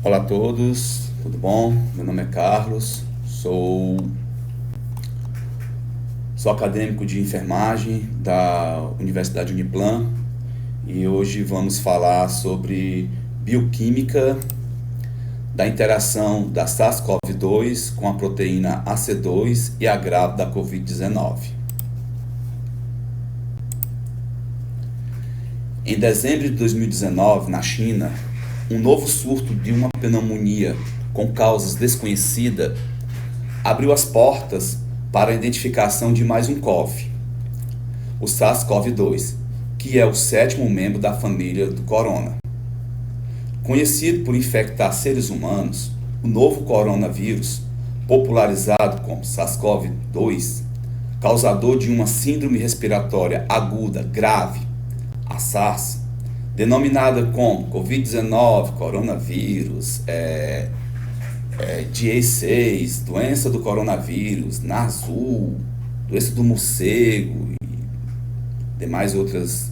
Olá a todos, tudo bom? Meu nome é Carlos, sou acadêmico de enfermagem da Universidade Uniplan e hoje vamos falar sobre bioquímica da interação da SARS-CoV-2 com a proteína AC2 e agravo da Covid-19. Em dezembro de 2019, na China, um novo surto de uma pneumonia com causas desconhecidas abriu as portas para a identificação de mais um CoV, o SARS-CoV-2, que é o sétimo membro da família do corona. Conhecido por infectar seres humanos, o novo coronavírus, popularizado como SARS-CoV-2, causador de uma síndrome respiratória aguda grave, a SARS, denominada como Covid-19, coronavírus, DA6, doença do coronavírus, NASU, doença do morcego e demais outras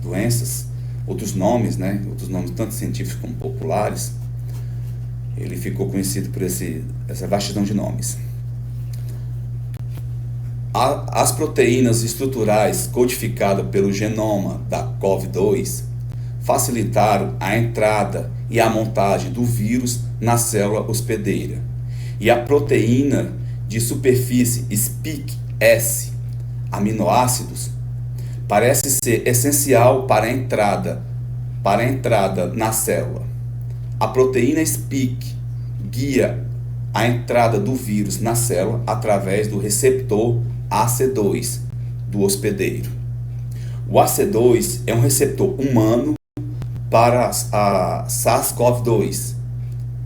doenças, outros nomes, né? Outros nomes tanto científicos como populares. Ele ficou conhecido por essa vastidão de nomes. As proteínas estruturais codificadas pelo genoma da CoV-2 facilitaram a entrada e a montagem do vírus na célula hospedeira. E a proteína de superfície SPIC-S, aminoácidos, parece ser essencial para a entrada na célula. A proteína SPIC guia a entrada do vírus na célula através do receptor AC2 do hospedeiro. O AC2 é um receptor humano para a SARS-CoV-2,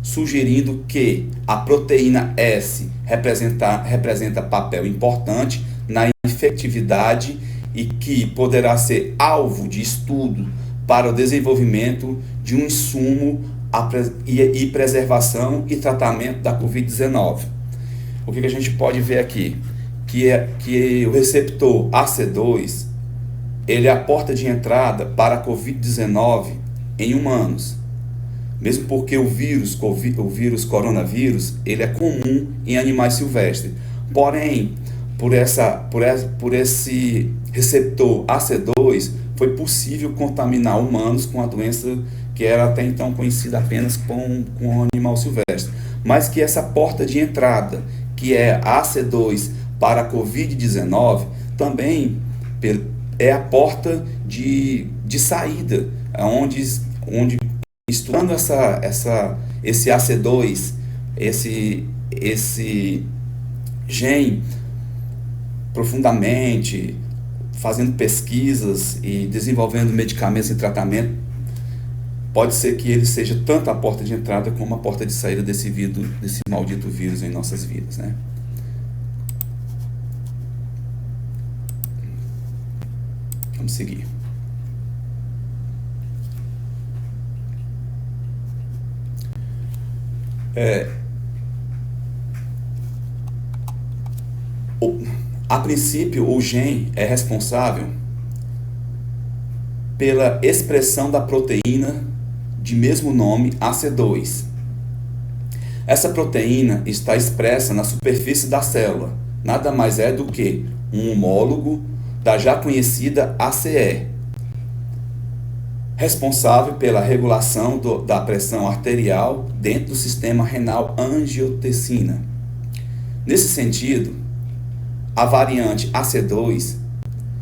sugerindo que a proteína S representa papel importante na infectividade e que poderá ser alvo de estudo para o desenvolvimento de um insumo e preservação e tratamento da Covid-19. O que a gente pode ver aqui? Que o receptor AC2 ele é a porta de entrada para a Covid-19 em humanos. Mesmo porque o vírus coronavírus, ele é comum em animais silvestres. Porém, por esse receptor AC2, foi possível contaminar humanos com a doença que era até então conhecida apenas com o animal silvestre. Mas que essa porta de entrada, que é AC2 para a Covid-19, também é a porta de saída, onde estudando esse AC2, esse gene profundamente, fazendo pesquisas e desenvolvendo medicamentos e tratamento, pode ser que ele seja tanto a porta de entrada como a porta de saída desse maldito vírus em nossas vidas, né? Vamos seguir. A princípio, o gene é responsável pela expressão da proteína de mesmo nome AC2. Essa proteína está expressa na superfície da célula, nada mais é do que um homólogo da já conhecida ACE, responsável pela regulação da pressão arterial dentro do sistema renal angiotensina. Nesse sentido, a variante AC2,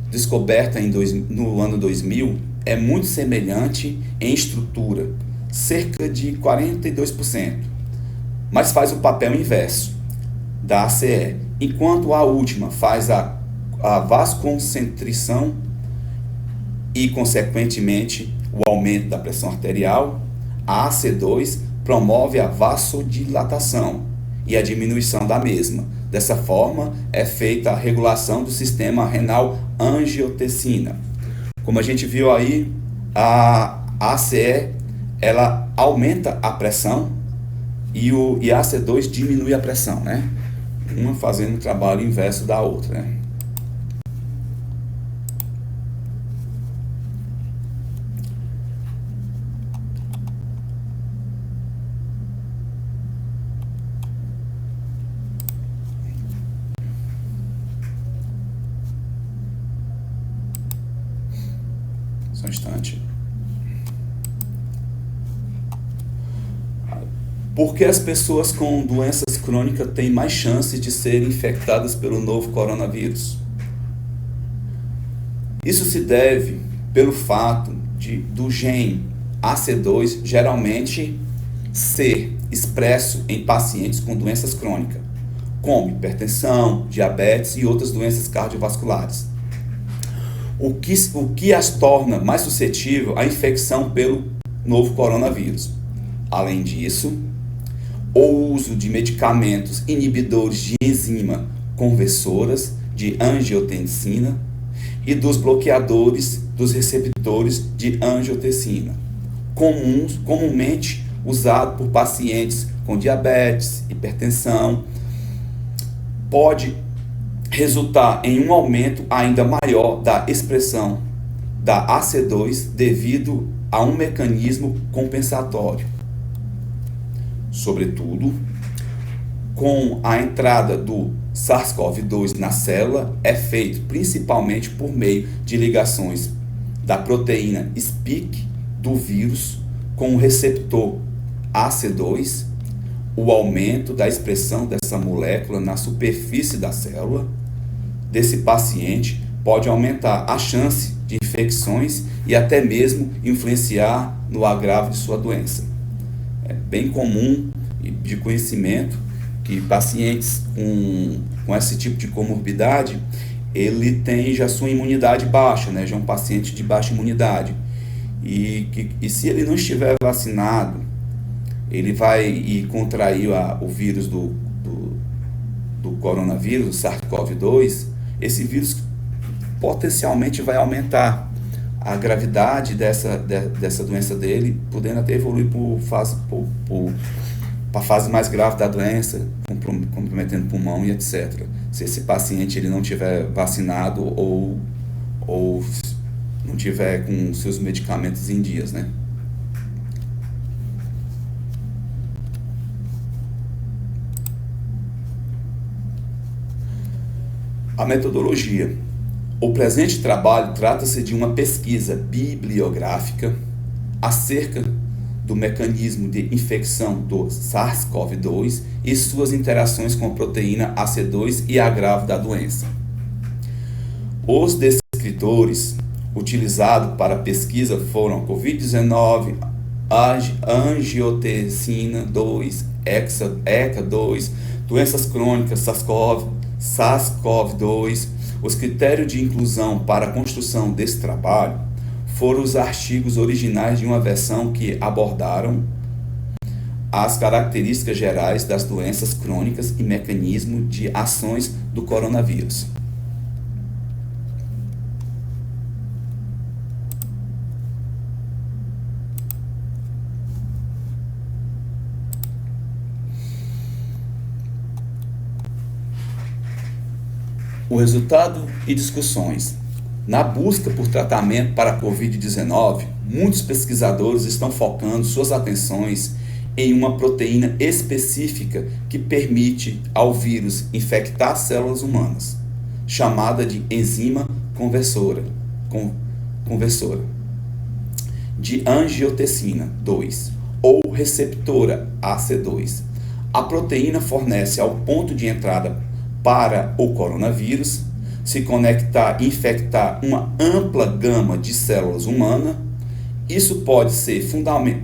descoberta no ano 2000, é muito semelhante em estrutura, cerca de 42%, mas faz o papel inverso da ACE, enquanto a última faz a vasoconstrição e, consequentemente, o aumento da pressão arterial. A AC2 promove a vasodilatação e a diminuição da mesma. Dessa forma, é feita a regulação do sistema renal angiotensina. Como a gente viu aí, a ACE ela aumenta a pressão e a AC2 diminui a pressão, né? Uma fazendo o trabalho inverso da outra, né? Só um instante. Por que as pessoas com doenças crônicas têm mais chances de serem infectadas pelo novo coronavírus? Isso se deve pelo fato do gene AC2 geralmente ser expresso em pacientes com doenças crônicas, como hipertensão, diabetes e outras doenças cardiovasculares. O que as torna mais suscetíveis à infecção pelo novo coronavírus. Além disso, o uso de medicamentos inibidores de enzima conversoras de angiotensina e dos bloqueadores dos receptores de angiotensina, comumente usado por pacientes com diabetes, hipertensão, pode resultar em um aumento ainda maior da expressão da AC2 devido a um mecanismo compensatório. Sobretudo, com a entrada do SARS-CoV-2 na célula, é feito principalmente por meio de ligações da proteína spike do vírus com o receptor AC2, o aumento da expressão dessa molécula na superfície da célula desse paciente pode aumentar a chance de infecções e até mesmo influenciar no agravo de sua doença. É bem comum e de conhecimento que pacientes com esse tipo de comorbidade, ele tem já sua imunidade baixa, né? Já é um paciente de baixa imunidade. E se ele não estiver vacinado, ele vai contrair o vírus do coronavírus, o SARS-CoV-2, esse vírus potencialmente vai aumentar a gravidade dessa doença dele, podendo até evoluir para a fase mais grave da doença, comprometendo o pulmão e etc. Se esse paciente ele não tiver vacinado ou não tiver com seus medicamentos em dias, né? A metodologia. O presente trabalho trata-se de uma pesquisa bibliográfica acerca do mecanismo de infecção do SARS-CoV-2 e suas interações com a proteína AC2 e agravo da doença. Os descritores utilizados para a pesquisa foram COVID-19, angiotensina 2, ECA2, doenças crônicas, SARS-CoV-2. Os critérios de inclusão para a construção desse trabalho foram os artigos originais de uma versão que abordaram as características gerais das doenças crônicas e mecanismo de ações do coronavírus. O resultado e discussões. Na busca por tratamento para a Covid-19, muitos pesquisadores estão focando suas atenções em uma proteína específica que permite ao vírus infectar células humanas, chamada de enzima conversora de angiotensina 2 ou receptora AC2. A proteína fornece ao ponto de entrada para o coronavírus se conectar e infectar uma ampla gama de células humanas. Isso pode ser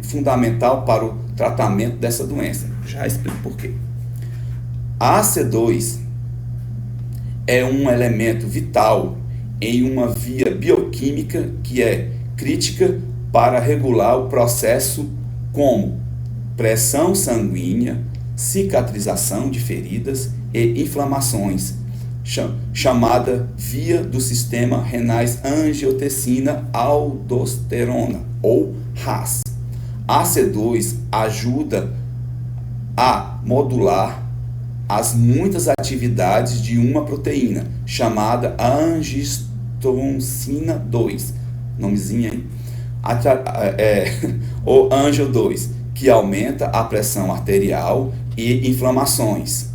fundamental para o tratamento dessa doença. Já explico por quê. A AC2 é um elemento vital em uma via bioquímica que é crítica para regular o processo como pressão sanguínea, cicatrização de feridas e inflamações, chamada via do sistema renais angiotensina-aldosterona, ou RAS. A AC2 ajuda a modular as muitas atividades de uma proteína, chamada angiotensina 2, nomezinho aí, ou angio2, que aumenta a pressão arterial e inflamações,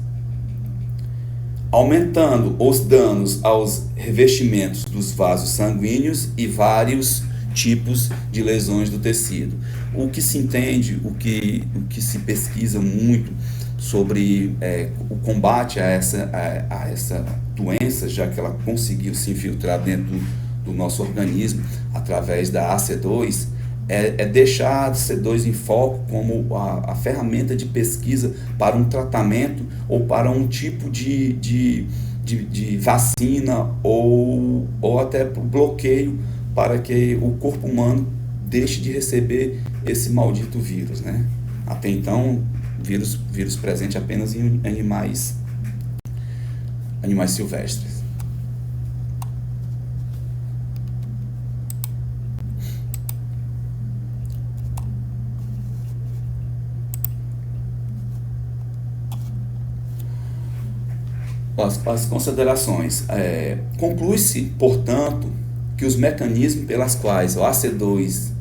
aumentando os danos aos revestimentos dos vasos sanguíneos e vários tipos de lesões do tecido. O que se entende, o que se pesquisa muito sobre o combate a essa doença, já que ela conseguiu se infiltrar dentro do nosso organismo através da AC2, é deixar a AC2 em foco como a ferramenta de pesquisa para um tratamento ou para um tipo de vacina ou até bloqueio para que o corpo humano deixe de receber esse maldito vírus, né? Até então, vírus presente apenas em animais silvestres. As considerações. Conclui-se, portanto, que os mecanismos pelas quais o AC2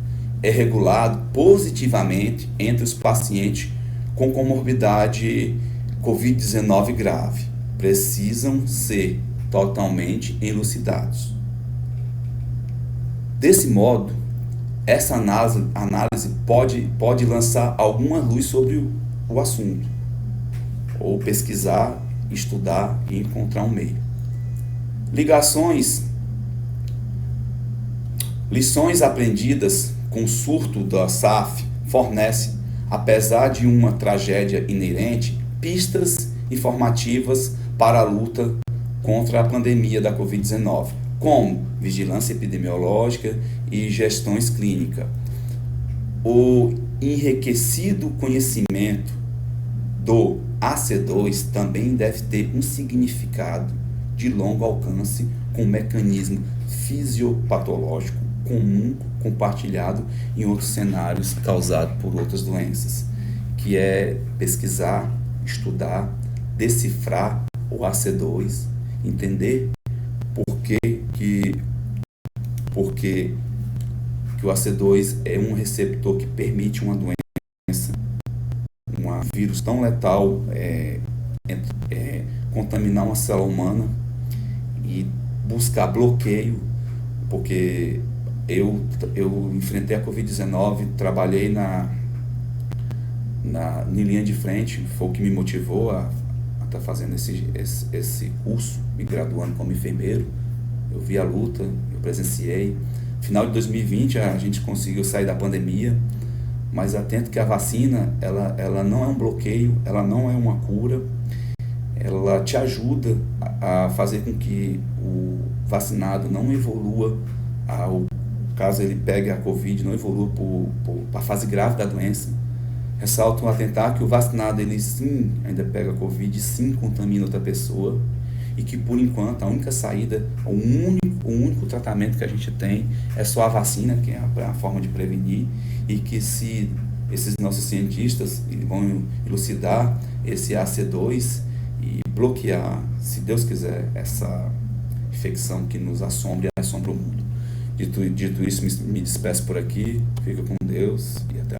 é regulado positivamente entre os pacientes com comorbidade COVID-19 grave precisam ser totalmente elucidados. Desse modo, essa análise pode lançar alguma luz sobre o assunto, ou pesquisar, estudar e encontrar um meio. Lições aprendidas com o surto da SAF fornece, apesar de uma tragédia inerente, pistas informativas para a luta contra a pandemia da Covid-19, como vigilância epidemiológica e gestões clínicas. O enriquecido conhecimento do AC2 também deve ter um significado de longo alcance com um mecanismo fisiopatológico comum compartilhado em outros cenários causados por outras doenças, que é pesquisar, estudar, decifrar o AC2, entender por que o AC2 é um receptor que permite uma doença, um vírus tão letal contaminar uma célula humana e buscar bloqueio, porque eu enfrentei a Covid-19, trabalhei na linha de frente, foi o que me motivou a estar fazendo esse curso, me graduando como enfermeiro. Eu vi a luta, eu presenciei. Final de 2020 a gente conseguiu sair da pandemia, mas atento que a vacina, ela não é um bloqueio, ela não é uma cura, ela te ajuda a fazer com que o vacinado não evolua, caso ele pegue a Covid, não evolua para a fase grave da doença. Ressalto um atentar que o vacinado, ele sim ainda pega a Covid, sim contamina outra pessoa, e que por enquanto a única saída, o único tratamento que a gente tem é só a vacina, que é a forma de prevenir, e que se esses nossos cientistas vão elucidar esse AC2 e bloquear, se Deus quiser, essa infecção que nos assombra e assombra o mundo. Dito isso, me despeço por aqui, fica com Deus e até